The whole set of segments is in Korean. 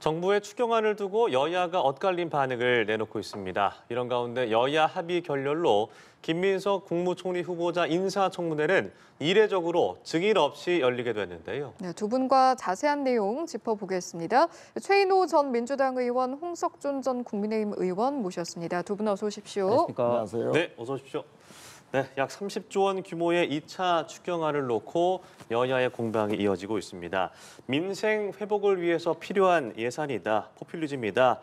정부의 추경안을 두고 여야가 엇갈린 반응을 내놓고 있습니다. 이런 가운데 여야 합의 결렬로 김민석 국무총리 후보자 인사청문회는 이례적으로 증인 없이 열리게 됐는데요. 네, 두 분과 자세한 내용 짚어보겠습니다. 최인호 전 민주당 의원, 홍석준 전 국민의힘 의원 모셨습니다. 두 분 어서 오십시오. 안녕하십니까. 안녕하세요. 네, 어서 오십시오. 네, 약 30조 원 규모의 2차 추경안을 놓고 여야의 공방이 이어지고 있습니다. 민생 회복을 위해서 필요한 예산이다, 포퓰리즘이다.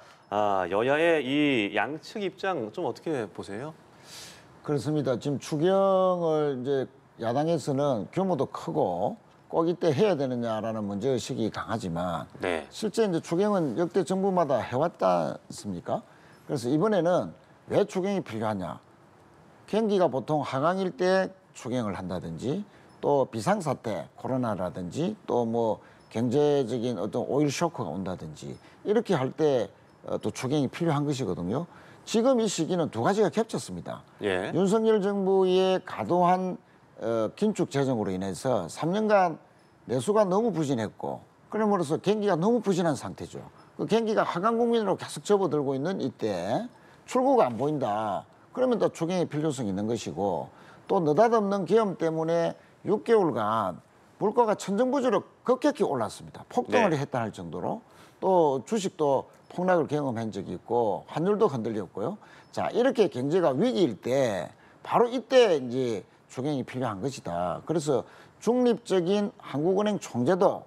여야의 이 양측 입장 좀 어떻게 보세요? 그렇습니다. 지금 추경을 이제 야당에서는 규모도 크고 꼭 이때 해야 되느냐라는 문제의식이 강하지만 네. 실제 이제 추경은 역대 정부마다 해왔지 않습니까? 그래서 이번에는 왜 추경이 필요하냐? 경기가 보통 하강일 때 추경을 한다든지 또 비상사태, 코로나라든지 또 뭐 경제적인 어떤 오일 쇼크가 온다든지 이렇게 할 때 또 추경이 필요한 것이거든요. 지금 이 시기는 두 가지가 겹쳤습니다. 예. 윤석열 정부의 과도한 긴축 재정으로 인해서 3년간 내수가 너무 부진했고 그럼으로써 경기가 너무 부진한 상태죠. 그 경기가 하강 국면으로 계속 접어들고 있는 이때 출구가 안 보인다. 그러면 또 추경의 필요성이 있는 것이고 또 느닷없는 기염 때문에 6개월간 물가가 천정부지로 급격히 올랐습니다. 폭등을 네. 했다 할 정도로 또 주식도 폭락을 경험한 적이 있고 환율도 흔들렸고요. 자, 이렇게 경제가 위기일 때 바로 이때 이제 추경이 필요한 것이다. 그래서 중립적인 한국은행 총재도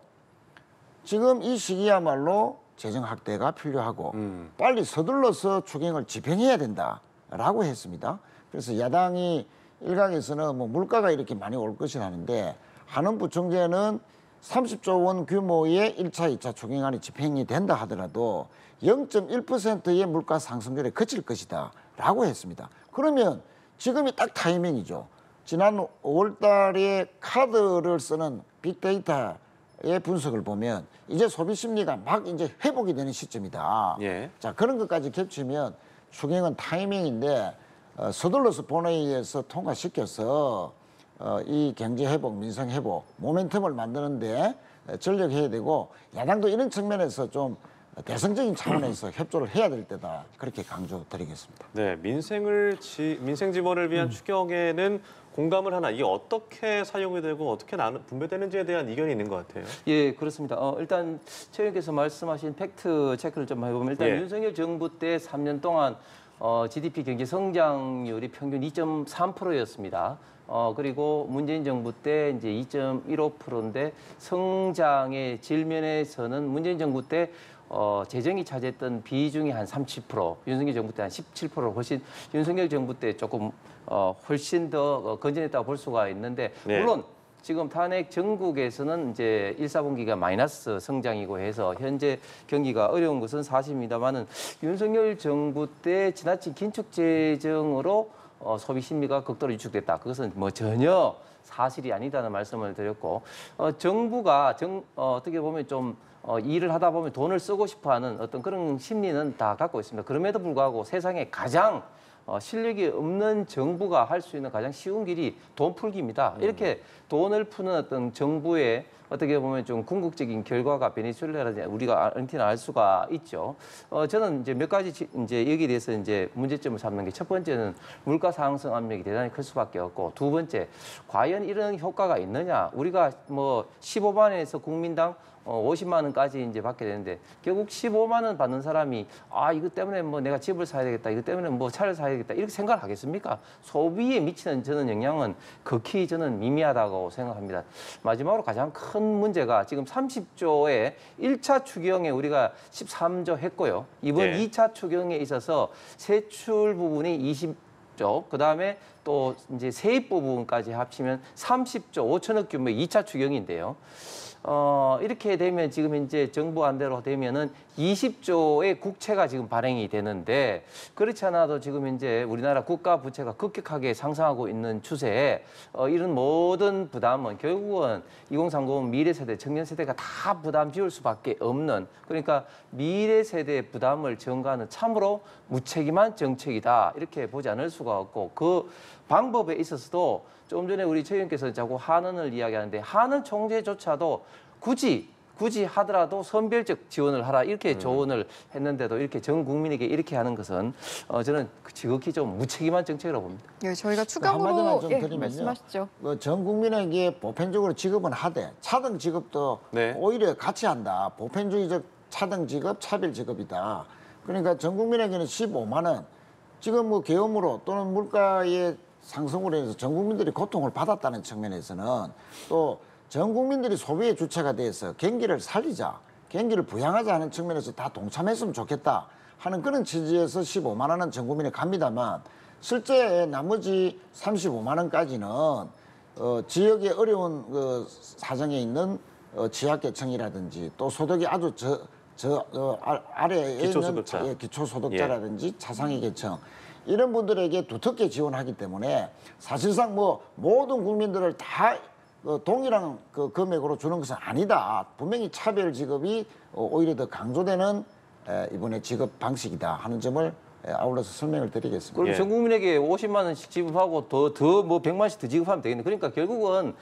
지금 이 시기야말로 재정 확대가 필요하고 빨리 서둘러서 추경을 집행해야 된다라고 했습니다. 그래서 야당이 일각에서는 뭐 물가가 이렇게 많이 올 것이라는데 한원부 총재는 30조 원 규모의 1차, 2차 추경안이 집행이 된다 하더라도 0.1%의 물가 상승률에 그칠 것이다 라고 했습니다. 그러면 지금이 딱 타이밍이죠. 지난 5월 달에 카드를 쓰는 빅데이터의 분석을 보면 이제 소비 심리가 막 이제 회복이 되는 시점이다. 예. 자, 그런 것까지 겹치면 추경은 타이밍인데 서둘러서 본회의에서 통과시켜서 이 경제 회복, 민생 회복, 모멘텀을 만드는데 전력해야 되고 야당도 이런 측면에서 좀 대승적인 차원에서 협조를 해야 될 때다. 그렇게 강조드리겠습니다. 네, 민생 지원을 위한 추경에는 공감을 하나 이게 어떻게 사용이 되고 어떻게 분배되는지에 대한 이견이 있는 것 같아요. 예, 그렇습니다. 일단 최 의원께서 말씀하신 팩트 체크를 좀 해보면 일단 예. 윤석열 정부 때 3년 동안 GDP 경제 성장률이 평균 2.3%였습니다. 그리고 문재인 정부 때 이제 2.15%인데 성장의 질면에서는 문재인 정부 때 재정이 차지했던 비중이 한 30%, 윤석열 정부 때 한 17%를 훨씬 윤석열 정부 때 조금 훨씬 더 건전했다고 볼 수가 있는데 네. 물론 지금 탄핵 전국에서는 이제 1, 4분기가 마이너스 성장이고 해서 현재 경기가 어려운 것은 사실입니다만은 윤석열 정부 때 지나친 긴축 재정으로 소비 심리가 극도로 위축됐다. 그것은 뭐 전혀 사실이 아니다는 말씀을 드렸고 정부가 어떻게 보면 좀 일을 하다 보면 돈을 쓰고 싶어하는 어떤 그런 심리는 다 갖고 있습니다. 그럼에도 불구하고 세상에 가장 실력이 없는 정부가 할 수 있는 가장 쉬운 길이 돈 풀기입니다. 이렇게 돈을 푸는 어떤 정부의 어떻게 보면 좀 궁극적인 결과가 베네수엘라라든지 우리가 아르헨티나 알 수가 있죠. 저는 이제 몇 가지 이제 여기에 대해서 이제 문제점을 삼는 게 첫 번째는 물가 상승 압력이 대단히 클 수밖에 없고 두 번째 과연 이런 효과가 있느냐? 우리가 뭐 15만 원에서 국민당 50만 원까지 이제 받게 되는데 결국 15만 원 받는 사람이 이것 때문에 뭐 내가 집을 사야 되겠다, 이것 때문에 뭐 차를 사야 되겠다 이렇게 생각을 하겠습니까? 소비에 미치는 저는 영향은 극히 저는 미미하다고 생각합니다. 마지막으로 가장 큰 문제가 지금 30조의 1차 추경에 우리가 13조 했고요. 이번 네. 2차 추경에 있어서 세출 부분이 20조, 그다음에 또 이제 세입 부분까지 합치면 30조 5천억 규모의 2차 추경인데요. 이렇게 되면 지금 이제 정부 안대로 되면은 20조의 국채가 지금 발행이 되는데 그렇지 않아도 지금 이제 우리나라 국가 부채가 급격하게 상승하고 있는 추세에 이런 모든 부담은 결국은 2030 미래 세대, 청년 세대가 다 부담 지을 수밖에 없는 그러니까 미래 세대의 부담을 전가하는 참으로 무책임한 정책이다 이렇게 보지 않을 수가 없고 그 방법에 있어서도 좀 전에 우리 최 의원께서 자꾸 한은을 이야기하는데 한은 총재조차도 굳이 굳이 하더라도 선별적 지원을 하라 이렇게 조언을 했는데도 이렇게 전 국민에게 이렇게 하는 것은 저는 지극히 좀 무책임한 정책이라고 봅니다. 예, 저희가 한마디만 추경으로 좀 예, 드리면요. 말씀하시죠. 전 국민에게 보편적으로 지급은 하되 차등 지급도 네. 오히려 같이 한다. 보편주의적 차등 지급, 차별 지급이다. 그러니까 전 국민에게는 15만 원. 지금 뭐 계엄으로 또는 물가의 상승으로 해서 전 국민들이 고통을 받았다는 측면에서는 또 전 국민들이 소비의 주체가 돼서 경기를 살리자, 경기를 부양하자 하는 측면에서 다 동참했으면 좋겠다 하는 그런 취지에서 15만 원은 전 국민에 갑니다만 실제 나머지 35만 원까지는 지역의 어려운 그 사정에 있는 취약계층이라든지 또 소득이 아주 아래에 기초소득자. 있는 기초소득자라든지 차상위 계층 이런 분들에게 두텁게 지원하기 때문에 사실상 뭐 모든 국민들을 다 동일한 그 금액으로 주는 것은 아니다. 분명히 차별 지급이 오히려 더 강조되는 이번에 지급 방식이다 하는 점을 아울러서 설명을 드리겠습니다. 그럼 예. 전 국민에게 50만 원씩 지급하고 더 뭐 100만 원씩 더 지급하면 되겠네. 그러니까 결국은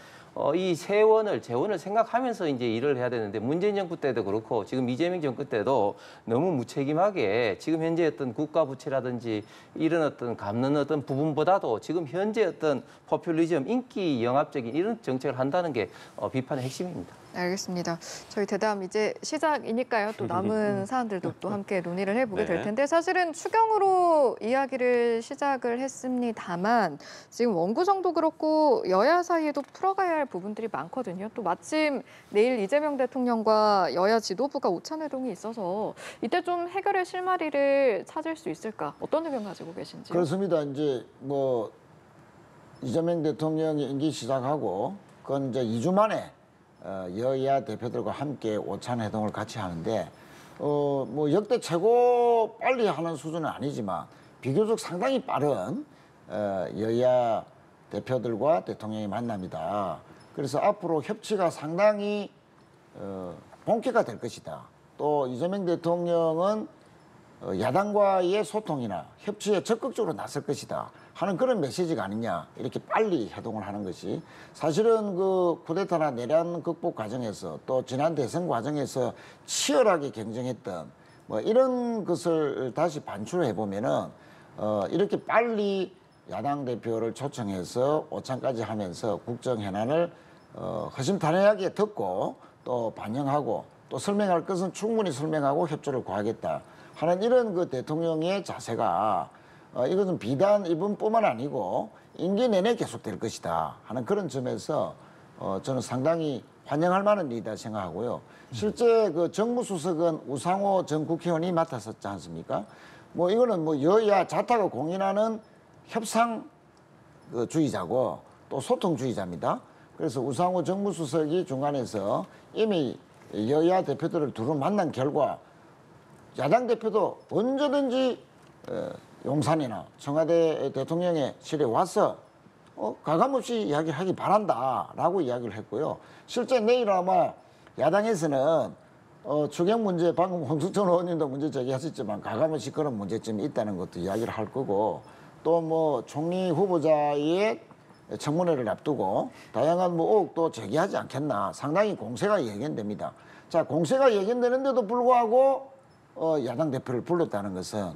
이 재원을 생각하면서 이제 일을 해야 되는데 문재인 정부 때도 그렇고 지금 이재명 정부 때도 너무 무책임하게 지금 현재 어떤 국가 부채라든지 이런 어떤 갚는 어떤 부분보다도 지금 현재 어떤 포퓰리즘, 인기 영합적인 이런 정책을 한다는 게 비판의 핵심입니다. 알겠습니다. 저희 대담 이제 시작이니까요. 또 남은 사안들도 또 함께 논의를 해보게 될 네. 텐데 사실은 추경으로 이야기를 시작을 했습니다만 지금 원구성도 그렇고 여야 사이에도 풀어가야 할 부분들이 많거든요. 또 마침 내일 이재명 대통령과 여야 지도부가 오찬회동이 있어서 이때 좀 해결의 실마리를 찾을 수 있을까? 어떤 의견 가지고 계신지요? 그렇습니다. 이제 뭐 이재명 대통령이 임기 시작하고 그건 이제 2주 만에 여야 대표들과 함께 오찬 회동을 같이 하는데 뭐 역대 최고 빨리 하는 수준은 아니지만 비교적 상당히 빠른 여야 대표들과 대통령의 만남이다. 그래서 앞으로 협치가 상당히 본격화될 것이다. 또 이재명 대통령은 야당과의 소통이나 협치에 적극적으로 나설 것이다 하는 그런 메시지가 아니냐 이렇게 빨리 해동을 하는 것이 사실은 그 쿠데타나 내란 극복 과정에서 또 지난 대선 과정에서 치열하게 경쟁했던 뭐 이런 것을 다시 반출해 보면은 이렇게 빨리 야당 대표를 초청해서 오찬까지 하면서 국정 현안을 허심탄회하게 듣고 또 반영하고 또 설명할 것은 충분히 설명하고 협조를 구하겠다 하는 이런 그 대통령의 자세가 이것은 비단 이번뿐만 아니고 임기 내내 계속될 것이다 하는 그런 점에서 저는 상당히 환영할 만한 일이다 생각하고요. 실제 그 정무수석은 우상호 전 국회의원이 맡았었지 않습니까? 뭐 이거는 뭐 여야 자타가 공인하는 협상주의자고 또 소통주의자입니다. 그래서 우상호 정무수석이 중간에서 이미 여야 대표들을 두루 만난 결과 야당 대표도 언제든지 용산이나 청와대 대통령의실에 와서 가감없이 이야기하기 바란다라고 이야기를 했고요. 실제 내일 아마 야당에서는 추경 문제 방금 홍수천 의원님도 문제 제기하셨지만 가감없이 그런 문제점이 있다는 것도 이야기를 할 거고 또 뭐 총리 후보자의 청문회를 앞두고 다양한 뭐 의혹도 제기하지 않겠나 상당히 공세가 예견됩니다. 자, 공세가 예견되는데도 불구하고 야당 대표를 불렀다는 것은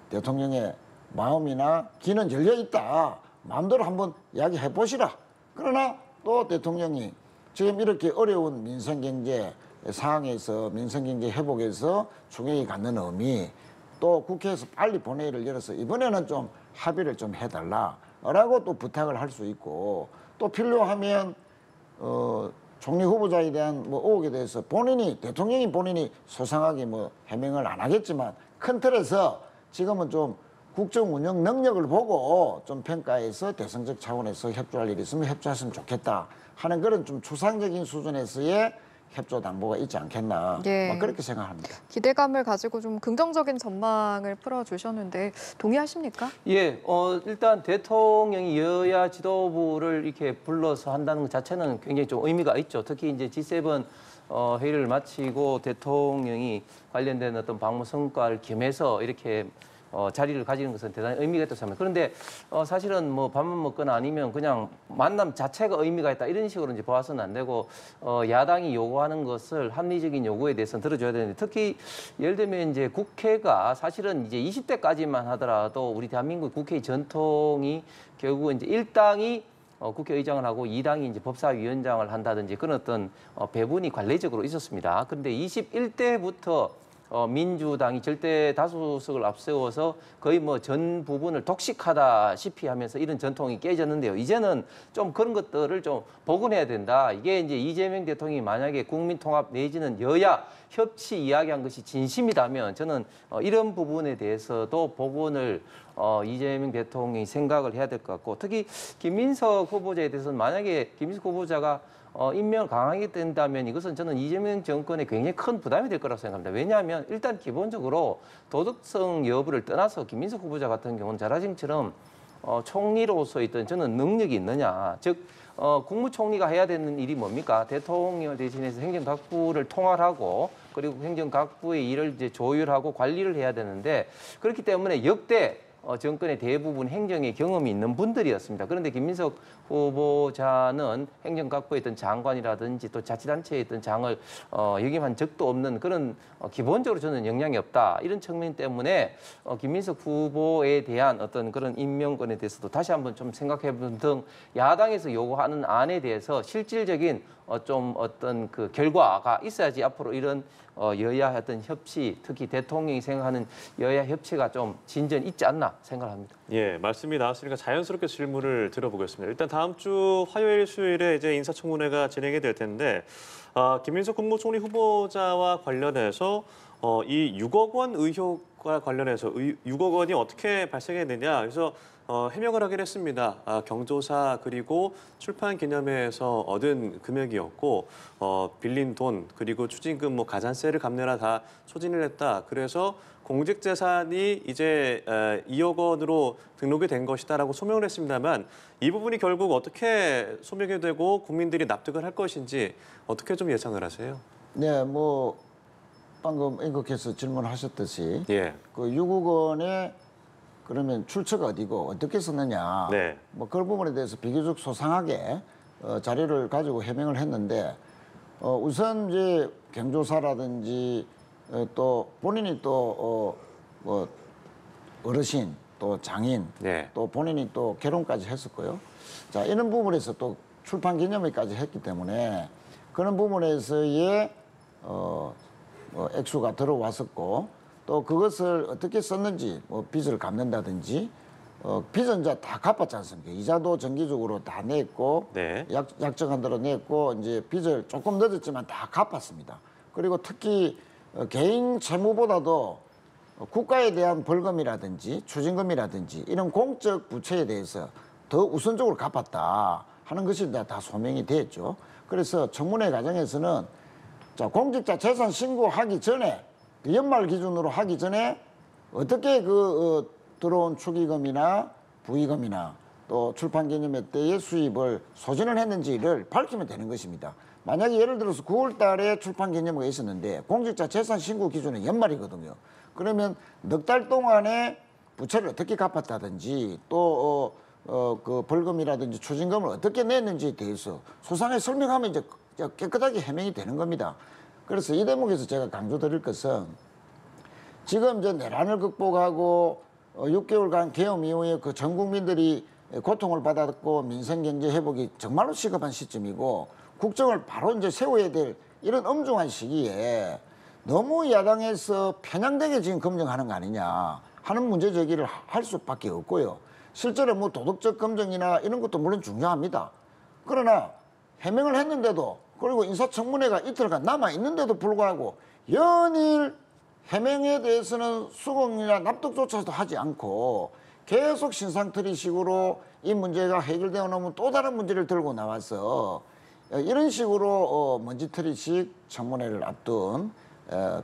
대통령의 마음이나 귀는 열려 있다. 마음대로 한번 이야기해 보시라. 그러나 또 대통령이 지금 이렇게 어려운 민생경제 상황에서 민생경제 회복에서 추경이 갖는 의미 또 국회에서 빨리 본회의를 열어서 이번에는 좀 합의를 좀 해달라라고 또 부탁을 할 수 있고 또 필요하면 총리 후보자에 대한 뭐 의혹에 대해서 대통령이 본인이 소상하게 뭐 해명을 안 하겠지만 큰 틀에서 지금은 좀 국정 운영 능력을 보고 좀 평가해서 대승적 차원에서 협조할 일이 있으면 협조했으면 좋겠다 하는 그런 좀 추상적인 수준에서의 협조 당부가 있지 않겠나 예. 막 그렇게 생각합니다. 기대감을 가지고 좀 긍정적인 전망을 풀어주셨는데 동의하십니까? 예, 일단 대통령이 여야 지도부를 이렇게 불러서 한다는 것 자체는 굉장히 좀 의미가 있죠. 특히 이제 G7 회의를 마치고 대통령이 관련된 어떤 방문 성과를 겸해서 이렇게 자리를 가지는 것은 대단히 의미가 있다고 생각합니다. 그런데 사실은 뭐 밥만 먹거나 아니면 그냥 만남 자체가 의미가 있다 이런 식으로 이제 봐서는 안 되고 야당이 요구하는 것을 합리적인 요구에 대해서는 들어줘야 되는데 특히 예를 들면 이제 국회가 사실은 이제 20대까지만 하더라도 우리 대한민국 국회의 전통이 결국 이제 1당이 국회의장을 하고 2당이 이제 법사위원장을 한다든지 그런 어떤 배분이 관례적으로 있었습니다. 그런데 21대부터 민주당이 절대 다수석을 앞세워서 거의 뭐 전 부분을 독식하다시피 하면서 이런 전통이 깨졌는데요. 이제는 좀 그런 것들을 좀 복원해야 된다. 이게 이제 이재명 대통령이 만약에 국민통합 내지는 여야 협치 이야기한 것이 진심이라면 저는 이런 부분에 대해서도 복원을 이재명 대통령이 생각을 해야 될 것 같고 특히 김민석 후보자에 대해서는 만약에 김민석 후보자가 임명을 강하게 된다면 이것은 저는 이재명 정권에 굉장히 큰 부담이 될 거라고 생각합니다. 왜냐하면 일단 기본적으로 도덕성 여부를 떠나서 김민석 후보자 같은 경우는 자라징처럼 총리로서 있던 저는 능력이 있느냐. 즉 국무총리가 해야 되는 일이 뭡니까? 대통령을 대신해서 행정각부를 통할하고 그리고 행정각부의 일을 이제 조율하고 관리를 해야 되는데 그렇기 때문에 역대 정권의 대부분 행정의 경험이 있는 분들이었습니다. 그런데 김민석 후보자는 행정각부에 있던 장관이라든지 또 자치단체에 있던 장을 역임한 적도 없는 그런 기본적으로 저는 역량이 없다. 이런 측면 때문에 김민석 후보에 대한 어떤 그런 임명권에 대해서도 다시 한번 좀 생각해보는 등 야당에서 요구하는 안에 대해서 실질적인 좀 어떤 그 결과가 있어야지 앞으로 이런 여야 어떤 협치, 특히 대통령이 생각하는 여야 협치가 좀 진전 있지 않나 생각합니다. 예, 말씀이 나왔으니까 자연스럽게 질문을 들어보겠습니다. 일단 다음 주 화요일, 수요일에 이제 인사청문회가 진행이 될 텐데 김민석 국무총리 후보자와 관련해서 이 6억 원 의혹과 관련해서 6억 원이 어떻게 발생했느냐. 그래서 해명을 하긴 했습니다. 경조사 그리고 출판 기념회에서 얻은 금액이었고 빌린 돈 그리고 추징금 뭐 가산세를 갚느라 다 소진을 했다. 그래서 공직재산이 이제 2억 원으로 등록이 된 것이다라고 소명을 했습니다만 이 부분이 결국 어떻게 소명이 되고 국민들이 납득을 할 것인지 어떻게 좀 예상을 하세요? 네, 뭐 방금 앵커께서 질문하셨듯이 예. 그 6억 원의 그러면 출처가 어디고 어떻게 썼느냐. 네. 뭐 그런 부분에 대해서 비교적 소상하게 자료를 가지고 해명을 했는데 우선 이제 경조사라든지 또 본인이 또 뭐 어르신 또 장인 네. 또 본인이 또 결혼까지 했었고요. 자 이런 부분에서 또 출판 기념회까지 했기 때문에 그런 부분에서의 액수가 들어왔었고 또 그것을 어떻게 썼는지 뭐 빚을 갚는다든지 빚은 이제 다 갚았지 않습니까? 이자도 정기적으로 다 냈고 네. 약정한 대로 냈고 이제 빚을 조금 늦었지만 다 갚았습니다. 그리고 특히 개인 채무보다도 국가에 대한 벌금이라든지 추징금이라든지 이런 공적 부채에 대해서 더 우선적으로 갚았다 하는 것이 다 소명이 됐죠. 그래서 청문회 과정에서는 자, 공직자 재산 신고하기 전에 연말 기준으로 하기 전에 어떻게 들어온 축의금이나 부의금이나 또 출판기념회 때의 수입을 소진을 했는지를 밝히면 되는 것입니다. 만약에 예를 들어서 9월 달에 출판기념회가 있었는데 공직자 재산 신고 기준은 연말이거든요. 그러면 넉 달 동안에 부채를 어떻게 갚았다든지 또 그 벌금이라든지 추징금을 어떻게 냈는지에 대해서 소상하게 설명하면 이제 깨끗하게 해명이 되는 겁니다. 그래서 이 대목에서 제가 강조드릴 것은 지금 이제 내란을 극복하고 6개월간 계엄 이후에 그 전 국민들이 고통을 받았고 민생 경제 회복이 정말로 시급한 시점이고 국정을 바로 이제 세워야 될 이런 엄중한 시기에 너무 야당에서 편향되게 지금 검증하는 거 아니냐 하는 문제 제기를 할 수밖에 없고요. 실제로 뭐 도덕적 검증이나 이런 것도 물론 중요합니다. 그러나 해명을 했는데도 그리고 인사청문회가 이틀간 남아있는데도 불구하고 연일 해명에 대해서는 수긍이나 납득조차도 하지 않고 계속 신상털이식으로 이 문제가 해결되어 나면 또 다른 문제를 들고 나와서 이런 식으로 먼지털이식 청문회를 앞둔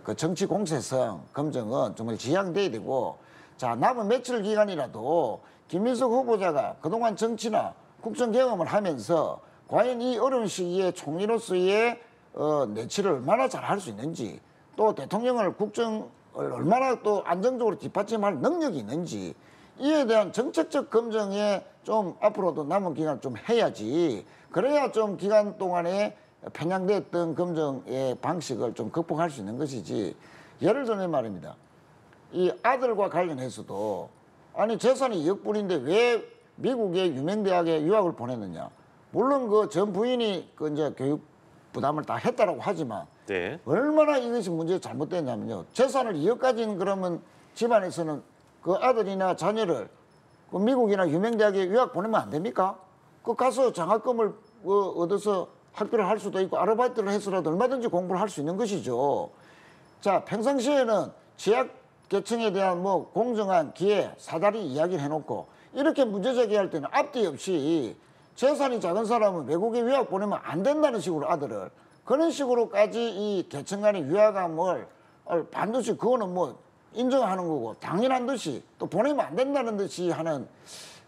그 정치 공세성 검증은 정말 지양돼야 되고 자 남은 며칠 기간이라도 김민석 후보자가 그동안 정치나 국정 경험을 하면서 과연 이 어려운 시기에 총리로서의 내치를 얼마나 잘 할 수 있는지 또 대통령을 국정 얼마나 또 안정적으로 뒷받침할 능력이 있는지 이에 대한 정책적 검증에 좀 앞으로도 남은 기간 좀 해야지. 그래야 좀 기간 동안에 편향됐던 검증의 방식을 좀 극복할 수 있는 것이지. 예를 들면 말입니다. 이 아들과 관련해서도 아니 재산이 2억 불인데 왜 미국의 유명 대학에 유학을 보냈느냐. 물론 그 전 부인이 그 이제 교육 부담을 다 했다라고 하지만 네. 얼마나 이것이 문제가 잘못됐냐면요. 재산을 2억까지는 그러면 집안에서는 그 아들이나 자녀를 그 미국이나 유명 대학에 유학 보내면 안 됩니까? 그 가서 장학금을 얻어서 학비를 할 수도 있고 아르바이트를 해서라도 얼마든지 공부를 할 수 있는 것이죠. 자, 평상시에는 지역 계층에 대한 뭐 공정한 기회, 사다리 이야기를 해놓고 이렇게 문제 제기할 때는 앞뒤 없이 재산이 작은 사람은 외국에 유학 보내면 안 된다는 식으로 아들을 그런 식으로까지 이 계층 간의 위화감을 반드시 그거는 뭐 인정하는 거고 당연한 듯이 또 보내면 안 된다는 듯이 하는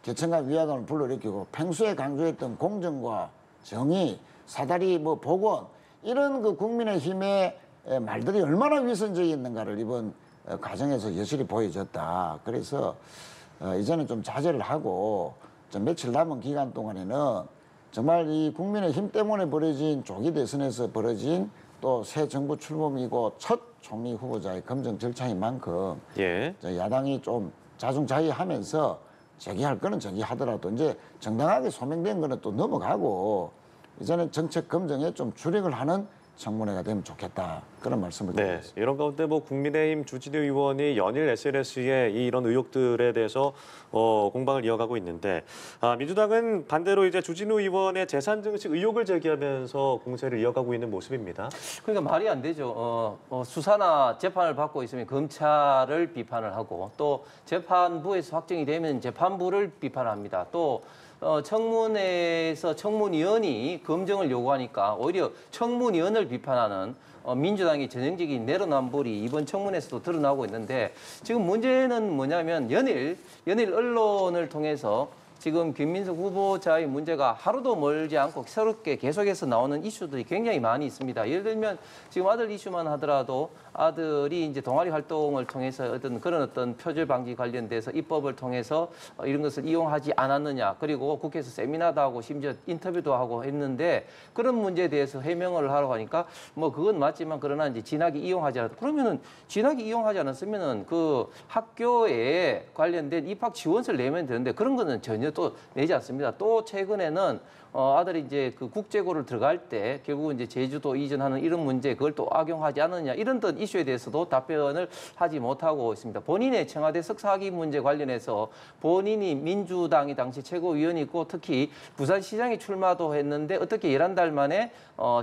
계층 간 위화감을 불러일으키고 평소에 강조했던 공정과 정의, 사다리 뭐 복원 이런 그 국민의힘의 말들이 얼마나 위선적이었는가를 이번 과정에서 여실히 보여줬다. 그래서 이제는 좀 자제를 하고 좀 며칠 남은 기간 동안에는 정말 이 국민의힘 때문에 벌어진 조기 대선에서 벌어진 또 새 정부 출범이고 첫 총리 후보자의 검증 절차인 만큼 예. 야당이 좀 자중자애하면서 제기할 거는 제기하더라도 이제 정당하게 소명된 거는 또 넘어가고 이제는 정책 검증에 좀 주력을 하는 청문회가 되면 좋겠다. 그런 말씀을 네, 드리겠습니다. 이런 가운데 뭐 국민의힘 주진우 의원이 연일 SNS에 이런 의혹들에 대해서 공방을 이어가고 있는데 민주당은 반대로 이제 주진우 의원의 재산 증식 의혹을 제기하면서 공세를 이어가고 있는 모습입니다. 그러니까 말이 안 되죠. 수사나 재판을 받고 있으면 검찰을 비판을 하고 또 재판부에서 확정이 되면 재판부를 비판합니다. 또 청문회에서 청문위원이 검증을 요구하니까 오히려 청문위원을 비판하는 민주당의 전형적인 내로남불이 이번 청문회에서도 드러나고 있는데 지금 문제는 뭐냐면 연일 언론을 통해서 지금 김민석 후보자의 문제가 하루도 멀지 않고 새롭게 계속해서 나오는 이슈들이 굉장히 많이 있습니다. 예를 들면 지금 아들 이슈만 하더라도 아들이 이제 동아리 활동을 통해서 어떤 표절 방지 관련돼서 입법을 통해서 이런 것을 이용하지 않았느냐. 그리고 국회에서 세미나도 하고 심지어 인터뷰도 하고 했는데 그런 문제에 대해서 해명을 하러 가니까 뭐 그건 맞지만 그러나 이제 진학이 이용하지 않았다. 그러면은 진학이 이용하지 않았으면은 그 학교에 관련된 입학 지원서를 내면 되는데 그런 거는 전혀 또 내지 않습니다. 또 최근에는 아들이 이제 그 국제고를 들어갈 때 결국은 이제 제주도 이전하는 이런 문제 그걸 또 악용하지 않느냐 이런 듯 이슈에 대해서도 답변을 하지 못하고 있습니다. 본인의 청와대 석사학위 문제 관련해서 본인이 민주당이 당시 최고위원이고 특히 부산시장에 출마도 했는데 어떻게 11달 만에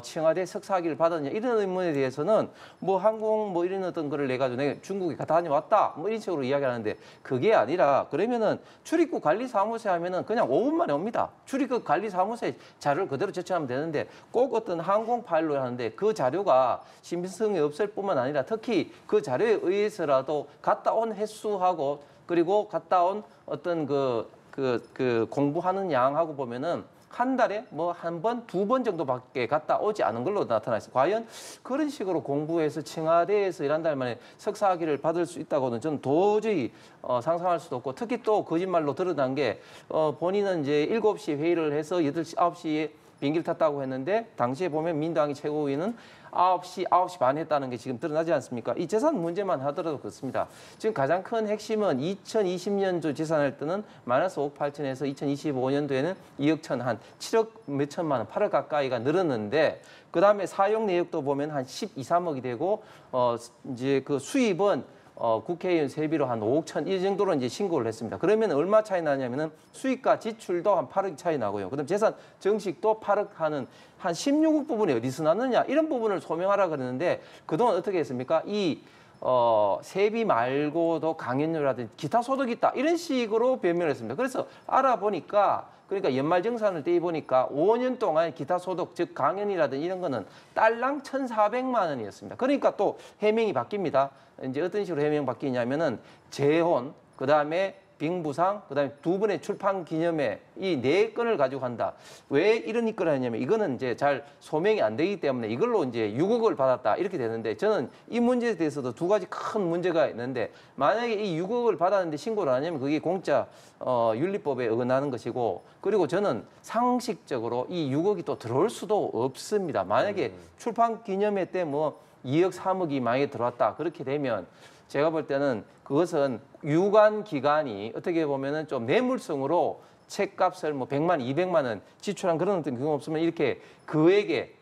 청와대 석사학위를 받았냐 이런 의문에 대해서는 뭐 항공 뭐 이런 어떤 거를 내가지고 내가 중국에 다녀왔다 뭐 이런 식으로 이야기하는데 그게 아니라 그러면은 출입국 관리사무소에 하면은 그냥 5분 만에 옵니다. 출입국 관리사무소에 자료를 그대로 제출하면 되는데 꼭 어떤 항공 파일로 하는데 그 자료가 신빙성이 없을 뿐만 아니라 특히 그 자료에 의해서라도 갔다 온 횟수하고 그리고 갔다 온 어떤 그 공부하는 양하고 보면은 한 달에 뭐 한 번, 두 번 정도밖에 갔다 오지 않은 걸로 나타나 있어요. 과연 그런 식으로 공부해서 청와대에서 11달 만에 석사학위를 받을 수 있다고는 저는 도저히 상상할 수도 없고 특히 또 거짓말로 드러난 게 본인은 이제 7시 회의를 해서 8시, 9시에 비행기를 탔다고 했는데 당시에 보면 민주당이 최고위는 9시 반 했다는 게 지금 드러나지 않습니까? 이 재산 문제만 하더라도 그렇습니다. 지금 가장 큰 핵심은 2020년도 재산할 때는 마이너스 5억 8천에서 2025년도에는 2억 천, 한 7억 몇 천만 원, 8억 가까이가 늘었는데 그다음에 사용 내역도 보면 한 12, 3억이 되고 이제 그 수입은 국회의원 세비로 한 5억 천 이 정도로 이제 신고를 했습니다. 그러면 얼마 차이 나냐면은 수입과 지출도 한 8억 차이 나고요. 그다음 재산 정식도 8억 하는 한 16억 부분이 어디서 났느냐 이런 부분을 소명하라 그러는데 그동안 어떻게 했습니까? 이 세비 말고도 강연료라든지 기타 소득이 있다 이런 식으로 변명을 했습니다. 그래서 알아보니까 그러니까 연말정산을 떼보니까 5년 동안 기타 소득 즉 강연이라든지 이런 거는 딸랑 1,400만 원이었습니다. 그러니까 또 해명이 바뀝니다. 이제 어떤 식으로 해명 바뀌냐면은 재혼 그다음에 빙부상, 그다음에 2번의 출판 기념회 이 4건을 가지고 한다. 왜 이런 입건을 하냐면 이거는 이제 잘 소명이 안 되기 때문에 이걸로 이제 6억을 받았다 이렇게 되는데 저는 이 문제에 대해서도 2가지 큰 문제가 있는데 만약에 이 6억을 받았는데 신고를 안 하냐면 그게 공짜 윤리법에 어긋나는 것이고 그리고 저는 상식적으로 이 6억이 또 들어올 수도 없습니다. 만약에 출판 기념회 때 뭐 2억, 3억이 만약에 들어왔다 그렇게 되면 제가 볼 때는 그것은 유관 기관이 어떻게 보면은 좀 뇌물성으로 책값을 뭐 100만, 200만 원 지출한 그런 어떤 경우 없으면 이렇게 그에게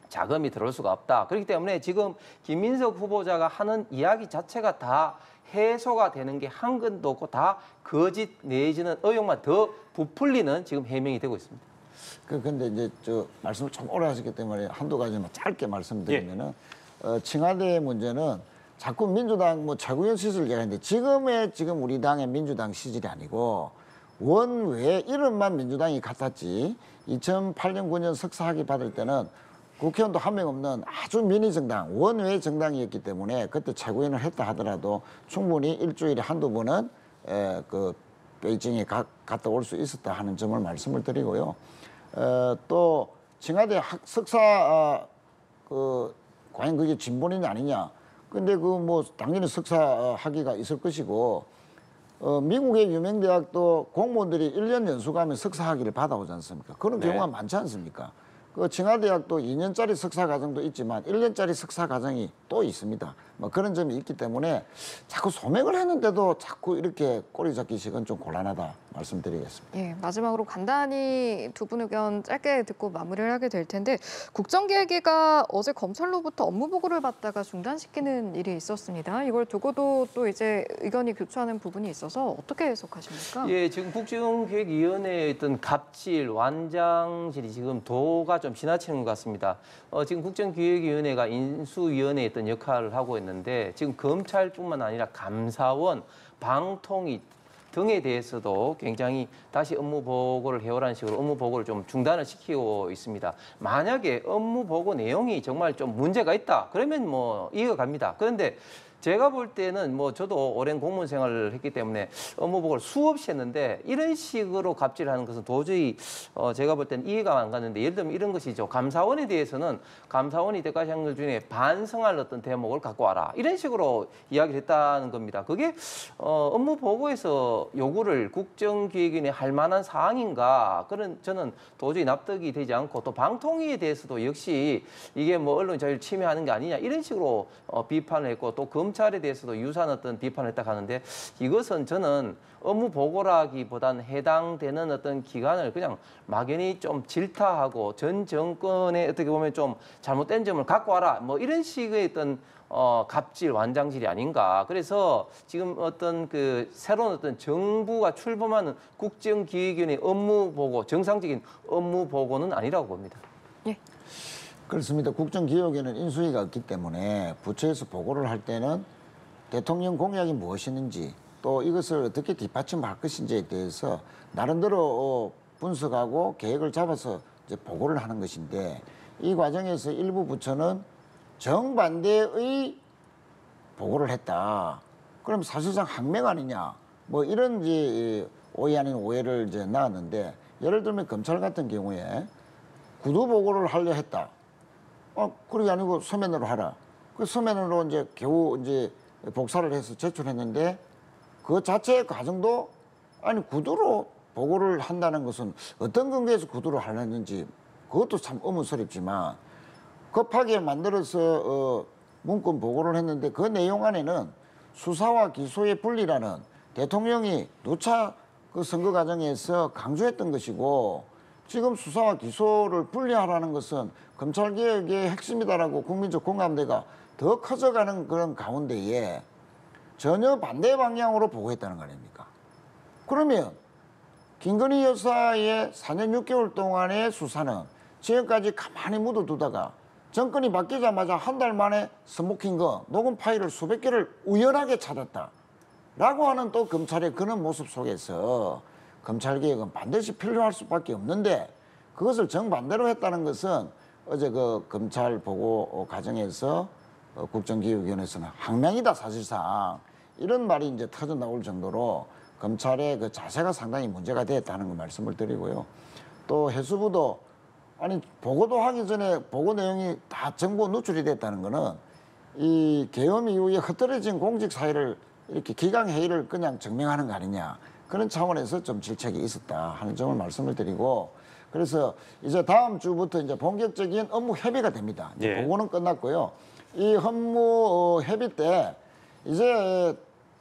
자금이 들어올 수가 없다. 그렇기 때문에 지금 김민석 후보자가 하는 이야기 자체가 다 해소가 되는 게 한 건도 없고 다 거짓 내지는 의혹만 더 부풀리는 지금 해명이 되고 있습니다. 근데 이제 저 말씀을 좀 오래 하셨기 때문에 한두 가지만 짧게 말씀드리면은 청와대 문제는 자꾸 민주당 뭐 최고위원 시절 얘기하는데 지금 우리 당의 민주당 시절이 아니고 원외 이름만 민주당이 같았지 2008년 9년 석사학위 받을 때는 국회의원도 한 명 없는 아주 미니 정당 원외 정당이었기 때문에 그때 최고위원을 했다 하더라도 충분히 일주일에 한두 번은 그 베이징에 갔다 올 수 있었다 하는 점을 말씀을 드리고요. 또 청와대 석사 과연 그게 진본이냐 아니냐. 근데 그 뭐 당연히 석사 학위가 있을 것이고 미국의 유명 대학도 공무원들이 1년 연수 가면 석사 학위를 받아오지 않습니까? 그런 네. 경우가 많지 않습니까? 그 청와대학도 2년짜리 석사 과정도 있지만 1년짜리 석사 과정이 또 있습니다. 뭐 그런 점이 있기 때문에 자꾸 소명을 했는데도 자꾸 이렇게 꼬리 잡기식은 좀 곤란하다 말씀드리겠습니다. 예, 마지막으로 간단히 두 분 의견 짧게 듣고 마무리를 하게 될 텐데 국정기획위가 어제 검찰로부터 업무 보고를 받다가 중단시키는 일이 있었습니다. 이걸 두고도 또 이제 의견이 교차하는 부분이 있어서 어떻게 해석하십니까? 예, 지금 국정기획위원회의 어떤 갑질, 완장질이 지금 도가 좀 지나치는 것 같습니다. 지금 국정기획위원회가 인수위원회의 어떤 역할을 하고 있는데 지금 검찰뿐만 아니라 감사원, 방통위 등에 대해서도 굉장히 다시 업무 보고를 해오라는 식으로 업무 보고를 좀 중단을 시키고 있습니다. 만약에 업무 보고 내용이 정말 좀 문제가 있다, 그러면 뭐 이해가 갑니다. 그런데 제가 볼 때는 뭐 저도 오랜 공무원 생활을 했기 때문에 업무 보고를 수없이 했는데 이런 식으로 갑질하는 것은 도저히 제가 볼 때는 이해가 안 가는데 예를 들면 이런 것이죠. 감사원에 대해서는 감사원이 이때까지 한 것 중에 반성할 어떤 대목을 갖고 와라. 이런 식으로 이야기를 했다는 겁니다. 그게 업무 보고에서 요구를 국정기획위원회 할 만한 사항인가? 그런 저는 도저히 납득이 되지 않고 또 방통위에 대해서도 역시 이게 뭐 언론 자유를 침해하는 게 아니냐 이런 식으로 비판을 했고 또 검찰에 대해서도 유사한 어떤 비판을 했다 하는데 이것은 저는 업무 보고라기보다는 해당되는 어떤 기관을 그냥 막연히 좀 질타하고 전 정권에 어떻게 보면 좀 잘못된 점을 갖고 와라 뭐 이런 식의 어떤 갑질 완장질이 아닌가. 그래서 지금 어떤 그 새로운 어떤 정부가 출범하는 국정기획위원회 업무 보고 정상적인 업무 보고는 아니라고 봅니다. 예. 그렇습니다. 국정기획에는 인수위가 없기 때문에 부처에서 보고를 할 때는 대통령 공약이 무엇이는지 또 이것을 어떻게 뒷받침할 것인지에 대해서 나름대로 분석하고 계획을 잡아서 이제 보고를 하는 것인데 이 과정에서 일부 부처는 정반대의 보고를 했다. 그럼 사실상 항명 아니냐? 뭐 이런 이제 오해 아닌 오해를 이제 낳았는데 예를 들면 검찰 같은 경우에 구두 보고를 하려 했다. 그게 아니고 서면으로 하라. 그 서면으로 이제 겨우 이제 복사를 해서 제출했는데 그 자체의 과정도 아니 구두로 보고를 한다는 것은 어떤 근거에서 구두로 하려는지 그것도 참 의문스럽지만 급하게 만들어서 문건 보고를 했는데 그 내용 안에는 수사와 기소의 분리라는 대통령이 누차 그 선거 과정에서 강조했던 것이고 지금 수사와 기소를 분리하라는 것은 검찰개혁의 핵심이다라고 국민적 공감대가 더 커져가는 그런 가운데에 전혀 반대 방향으로 보고했다는 거 아닙니까? 그러면 김건희 여사의 4년 6개월 동안의 수사는 지금까지 가만히 묻어두다가 정권이 바뀌자마자 한 달 만에 스모킹건, 녹음 파일을 수백 개를 우연하게 찾았다. 라고 하는 또 검찰의 그런 모습 속에서 검찰개혁은 반드시 필요할 수밖에 없는데 그것을 정반대로 했다는 것은 어제 그 검찰 보고 과정에서 국정기획위원회에서는 항명이다 사실상 이런 말이 이제 터져 나올 정도로 검찰의 그 자세가 상당히 문제가 됐다는 걸 말씀을 드리고요. 또 해수부도 아니 보고도 하기 전에 보고 내용이 다 정보 누출이 됐다는 거는 이 계엄 이후에 흐트러진 공직 사회를 이렇게 기강 회의를 그냥 증명하는 거 아니냐 그런 차원에서 좀 질책이 있었다 하는 점을 말씀을 드리고 그래서 이제 다음 주부터 이제 본격적인 업무 협의가 됩니다. 이제 예. 보고는 끝났고요. 이 업무 협의 때 이제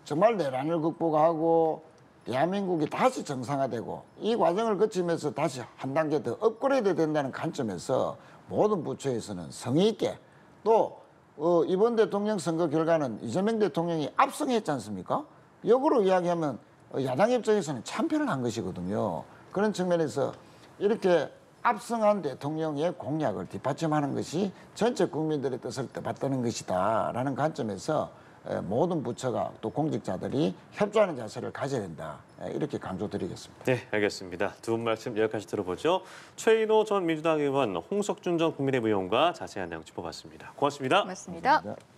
정말 내란을 극복하고 대한민국이 다시 정상화되고 이 과정을 거치면서 다시 한 단계 더 업그레이드 된다는 관점에서 모든 부처에서는 성의 있게 또 이번 대통령 선거 결과는 이재명 대통령이 압승했지 않습니까? 역으로 이야기하면 야당 입장에서는 참패를 한 것이거든요. 그런 측면에서 이렇게 압승한 대통령의 공약을 뒷받침하는 것이 전체 국민들의 뜻을 뜻받드는 것이다라는 관점에서 모든 부처가 또 공직자들이 협조하는 자세를 가져야 된다. 이렇게 강조드리겠습니다. 네, 알겠습니다. 두 분 말씀 여기까지 들어보죠. 최인호 전 민주당 의원, 홍석준 전 국민의힘 의원과 자세한 내용 짚어봤습니다. 고맙습니다. 고맙습니다. 감사합니다.